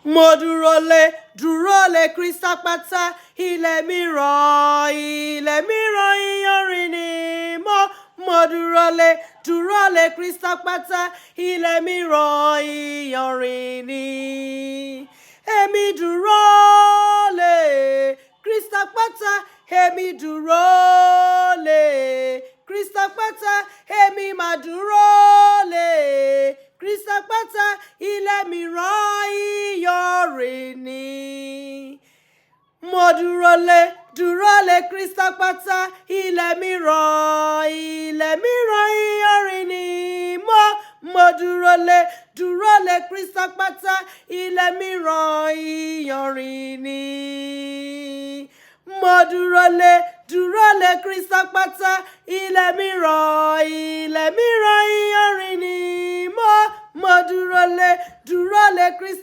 Mo dúró lé Kristi Apata, ilẹ̀ mìíràn iyanrìn ni mo dúró lé Kristi Apata, ilẹ̀ mìíràn iyanrìn ni. Èmi dúró lé Kristi Apata, èmi dúró lé Kristi Apata, èmi mà dúró lé Kristi Apata, ilẹ̀ mìíràn iyanrìn ni. Mo dúró lé Kristi Apata, ilẹ̀ mìíràn iyanrìn ni. Mo dúró lé Kristi Apata, ilẹ̀ mìíràn iyanrìn ni. Mo dúró lé Kristi Apata, ilẹ̀ mìíràn iyanrìn ni. Mo dúró lé Kristi